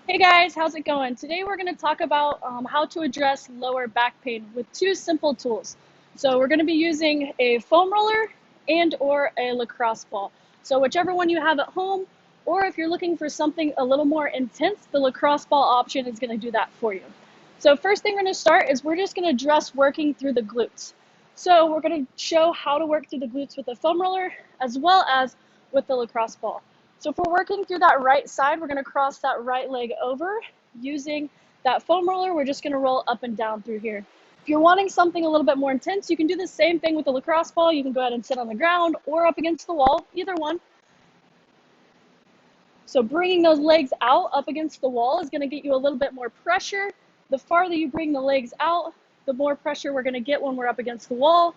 Hey guys, how's it going? Today we're going to talk about how to address lower back pain with two simple tools. So we're going to be using a foam roller and or a lacrosse ball. So whichever one you have at home, or if you're looking for something a little more intense, the lacrosse ball option is going to do that for you. So first thing we're going to start is we're just going to address working through the glutes. So we're going to show how to work through the glutes with the foam roller as well as with the lacrosse ball. So if we're working through that right side, we're going to cross that right leg over using that foam roller. We're just going to roll up and down through here. If you're wanting something a little bit more intense, you can do the same thing with the lacrosse ball. You can go ahead and sit on the ground or up against the wall, either one. So bringing those legs out up against the wall is going to get you a little bit more pressure. The farther you bring the legs out, the more pressure we're going to get when we're up against the wall.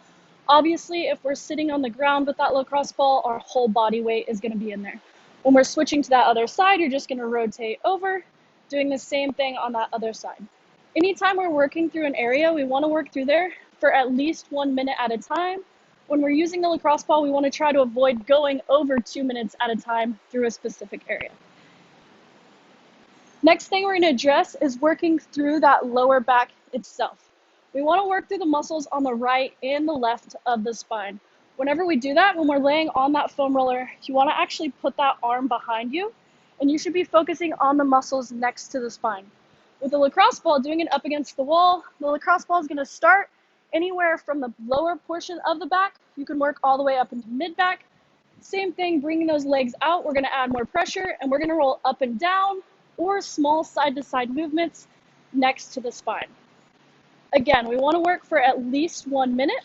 Obviously, if we're sitting on the ground with that lacrosse ball, our whole body weight is going to be in there. When we're switching to that other side, you're just going to rotate over, doing the same thing on that other side. Anytime we're working through an area, we want to work through there for at least 1 minute at a time. When we're using the lacrosse ball, we want to try to avoid going over 2 minutes at a time through a specific area. Next thing we're going to address is working through that lower back itself. We want to work through the muscles on the right and the left of the spine. Whenever we do that, when we're laying on that foam roller, you want to actually put that arm behind you, and you should be focusing on the muscles next to the spine. With the lacrosse ball, doing it up against the wall, the lacrosse ball is going to start anywhere from the lower portion of the back. You can work all the way up into mid-back. Same thing, bringing those legs out, we're going to add more pressure, and we're going to roll up and down or small side-to-side movements next to the spine. Again, we want to work for at least 1 minute.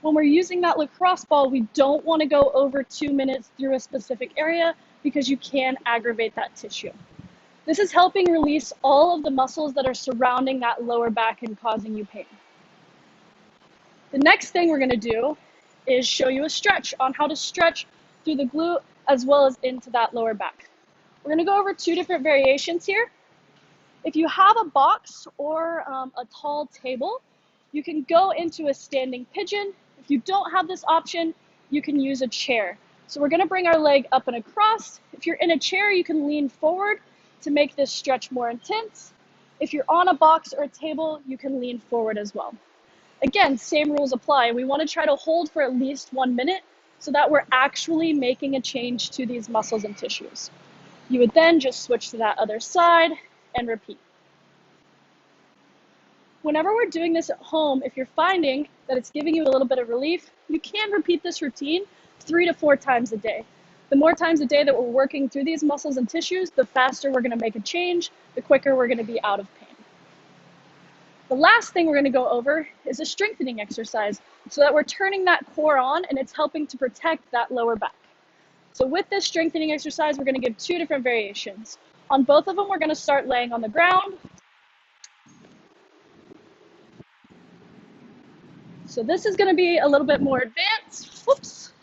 When we're using that lacrosse ball, we don't want to go over 2 minutes through a specific area because you can aggravate that tissue. This is helping release all of the muscles that are surrounding that lower back and causing you pain. The next thing we're going to do is show you a stretch on how to stretch through the glute as well as into that lower back. We're going to go over two different variations here. If you have a box or a tall table, you can go into a standing pigeon. If you don't have this option, you can use a chair. So we're going to bring our leg up and across. If you're in a chair, you can lean forward to make this stretch more intense. If you're on a box or a table, you can lean forward as well. Again, same rules apply. We want to try to hold for at least 1 minute so that we're actually making a change to these muscles and tissues. You would then just switch to that other side and repeat. Whenever we're doing this at home, if you're finding that it's giving you a little bit of relief, you can repeat this routine 3 to 4 times a day. The more times a day that we're working through these muscles and tissues, the faster we're going to make a change, the quicker we're going to be out of pain. The last thing we're going to go over is a strengthening exercise so that we're turning that core on and it's helping to protect that lower back. So with this strengthening exercise, we're going to give 2 different variations. On both of them, we're going to start laying on the ground. So this is going to be a little bit more advanced. Whoops.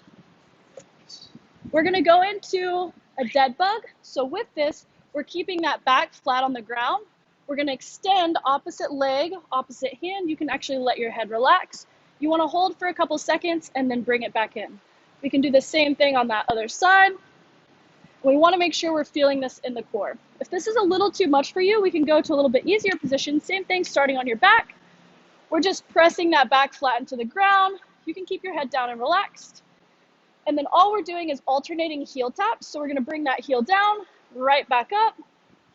We're going to go into a dead bug. So with this, we're keeping that back flat on the ground. We're going to extend opposite leg, opposite hand. You can actually let your head relax. You want to hold for a couple seconds and then bring it back in. We can do the same thing on that other side. We want to make sure we're feeling this in the core. If this is a little too much for you, we can go to a little bit easier position. Same thing, starting on your back. We're just pressing that back flat into the ground. You can keep your head down and relaxed. And then all we're doing is alternating heel taps. So we're going to bring that heel down, right back up,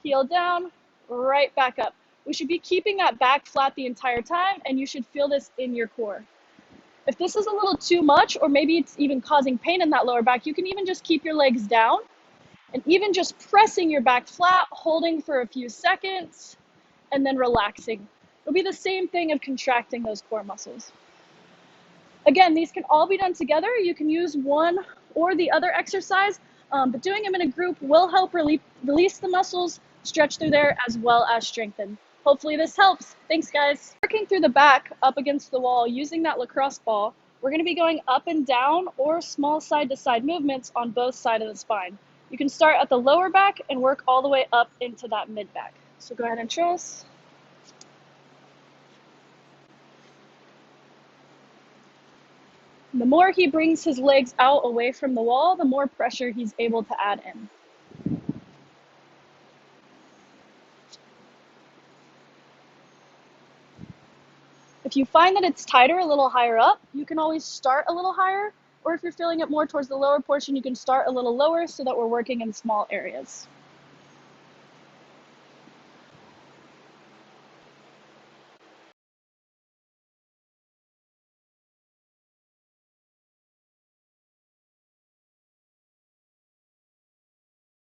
heel down, right back up. We should be keeping that back flat the entire time, and you should feel this in your core. If this is a little too much, or maybe it's even causing pain in that lower back, you can even just keep your legs down and even just pressing your back flat, holding for a few seconds, and then relaxing. It'll be the same thing of contracting those core muscles. Again, these can all be done together. You can use one or the other exercise, but doing them in a group will help release the muscles, stretch through there, as well as strengthen. Hopefully this helps. Thanks, guys. Working through the back up against the wall using that lacrosse ball, we're going to be going up and down or small side-to-side movements on both sides of the spine. You can start at the lower back and work all the way up into that mid-back. So go ahead and show us. The more he brings his legs out away from the wall, the more pressure he's able to add in. If you find that it's tighter a little higher up, you can always start a little higher, or if you're feeling it more towards the lower portion, you can start a little lower so that we're working in small areas.